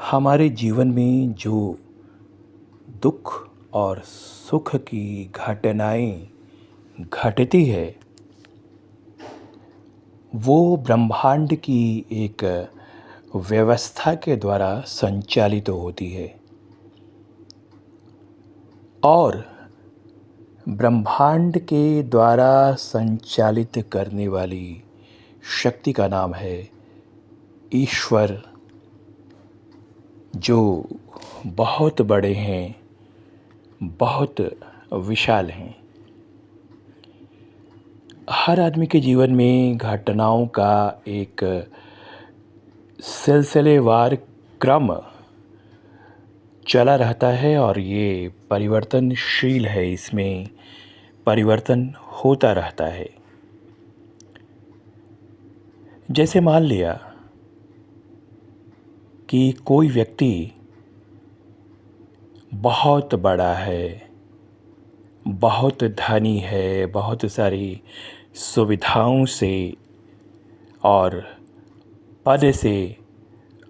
हमारे जीवन में जो दुख और सुख की घटनाएं घटती है वो ब्रह्मांड की एक व्यवस्था के द्वारा संचालित होती है और ब्रह्मांड के द्वारा संचालित करने वाली शक्ति का नाम है ईश्वर, जो बहुत बड़े हैं, बहुत विशाल हैं। हर आदमी के जीवन में घटनाओं का एक सिलसिलेवार क्रम चला रहता है और ये परिवर्तनशील है, इसमें परिवर्तन होता रहता है। जैसे मान लिया कि कोई व्यक्ति बहुत बड़ा है, बहुत धनी है, बहुत सारी सुविधाओं से और पद से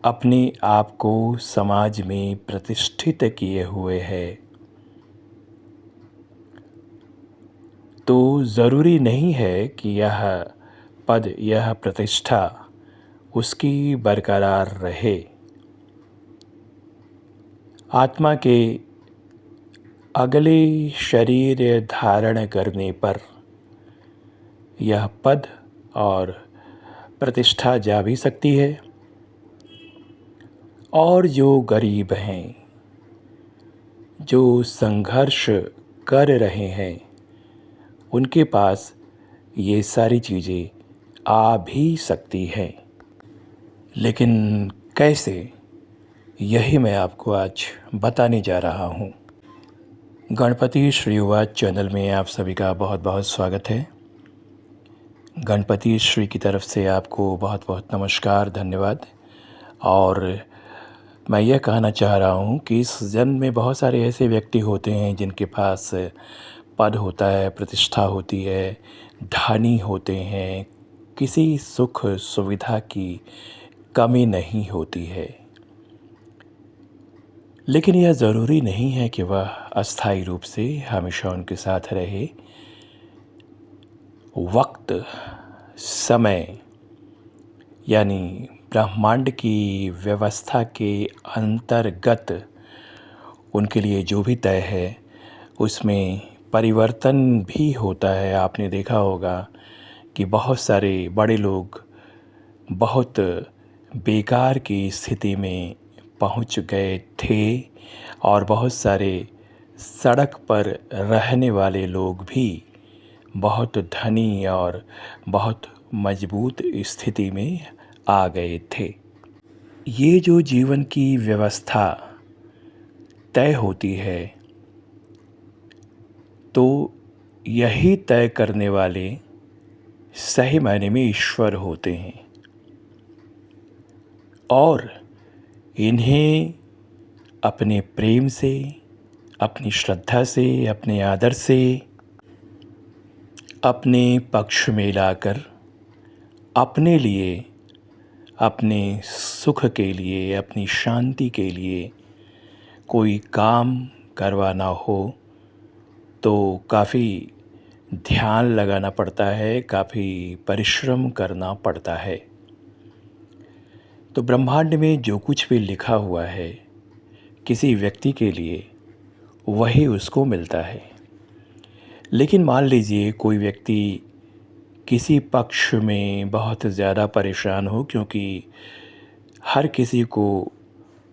अपने आप को समाज में प्रतिष्ठित किए हुए है, तो ज़रूरी नहीं है कि यह पद, यह प्रतिष्ठा उसकी बरकरार रहे। आत्मा के अगले शरीर धारण करने पर यह पद और प्रतिष्ठा जा भी सकती है, और जो गरीब हैं, जो संघर्ष कर रहे हैं, उनके पास ये सारी चीज़ें आ भी सकती हैं। लेकिन कैसे, यही मैं आपको आज बताने जा रहा हूँ। गणपति श्री युवा चैनल में आप सभी का बहुत बहुत स्वागत है। गणपति श्री की तरफ से आपको बहुत बहुत नमस्कार, धन्यवाद। और मैं यह कहना चाह रहा हूँ कि इस जन्म में बहुत सारे ऐसे व्यक्ति होते हैं जिनके पास पद होता है, प्रतिष्ठा होती है, धनी होते हैं, किसी सुख सुविधा की कमी नहीं होती है। लेकिन यह ज़रूरी नहीं है कि वह अस्थायी रूप से हमेशा उनके साथ रहे। वक्त, समय यानी ब्रह्मांड की व्यवस्था के अंतर्गत उनके लिए जो भी तय है उसमें परिवर्तन भी होता है। आपने देखा होगा कि बहुत सारे बड़े लोग बहुत बेकार की स्थिति में पहुंच गए थे और बहुत सारे सड़क पर रहने वाले लोग भी बहुत धनी और बहुत मजबूत स्थिति में आ गए थे। ये जो जीवन की व्यवस्था तय होती है, तो यही तय करने वाले सही मायने में ईश्वर होते हैं और इन्हें अपने प्रेम से, अपनी श्रद्धा से, अपने आदर से अपने पक्ष में लाकर अपने लिए, अपने सुख के लिए, अपनी शांति के लिए कोई काम करवाना हो तो काफ़ी ध्यान लगाना पड़ता है, काफ़ी परिश्रम करना पड़ता है। तो ब्रह्मांड में जो कुछ भी लिखा हुआ है किसी व्यक्ति के लिए, वही उसको मिलता है। लेकिन मान लीजिए कोई व्यक्ति किसी पक्ष में बहुत ज़्यादा परेशान हो, क्योंकि हर किसी को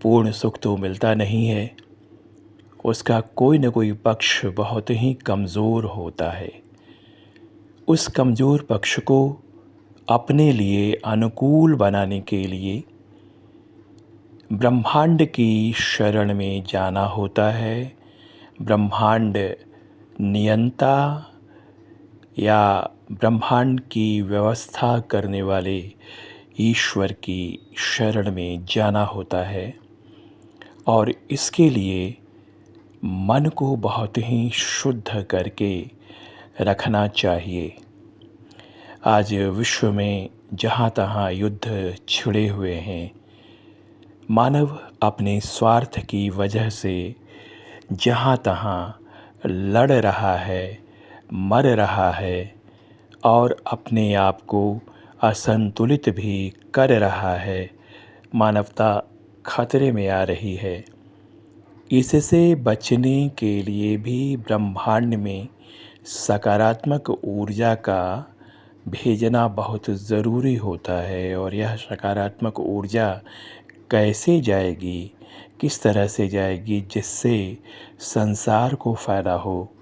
पूर्ण सुख तो मिलता नहीं है, उसका कोई न कोई पक्ष बहुत ही कमज़ोर होता है। उस कमज़ोर पक्ष को अपने लिए अनुकूल बनाने के लिए ब्रह्मांड की शरण में जाना होता है। ब्रह्मांड नियंता या ब्रह्मांड की व्यवस्था करने वाले ईश्वर की शरण में जाना होता है और इसके लिए मन को बहुत ही शुद्ध करके रखना चाहिए। आज विश्व में जहाँ तहाँ युद्ध छिड़े हुए हैं, मानव अपने स्वार्थ की वजह से जहाँ तहाँ लड़ रहा है, मर रहा है और अपने आप को असंतुलित भी कर रहा है, मानवता खतरे में आ रही है। इससे बचने के लिए भी ब्रह्मांड में सकारात्मक ऊर्जा का भेजना बहुत ज़रूरी होता है। और यह सकारात्मक ऊर्जा कैसे जाएगी, किस तरह से जाएगी जिससे संसार को फ़ायदा हो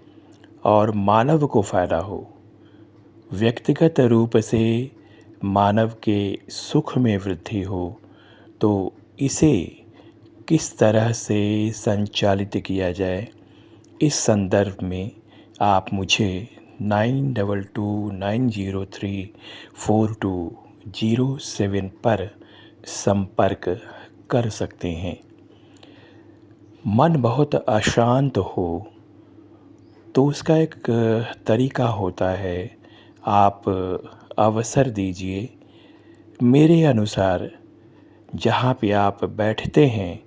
और मानव को फ़ायदा हो, व्यक्तिगत रूप से मानव के सुख में वृद्धि हो, तो इसे किस तरह से संचालित किया जाए, इस संदर्भ में आप मुझे 9229034207 पर संपर्क कर सकते हैं। मन बहुत अशांत हो तो उसका एक तरीका होता है, आप अवसर दीजिए। मेरे अनुसार जहाँ पे आप बैठते हैं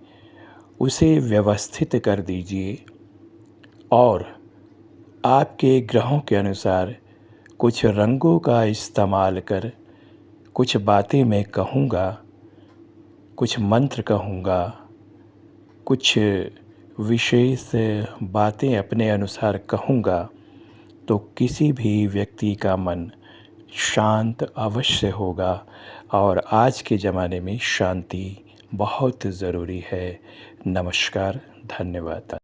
उसे व्यवस्थित कर दीजिए और आपके ग्रहों के अनुसार कुछ रंगों का इस्तेमाल कर कुछ बातें मैं कहूँगा, कुछ मंत्र कहूँगा, कुछ विशेष बातें अपने अनुसार कहूँगा, तो किसी भी व्यक्ति का मन शांत अवश्य होगा। और आज के ज़माने में शांति बहुत ज़रूरी है। नमस्कार, धन्यवाद।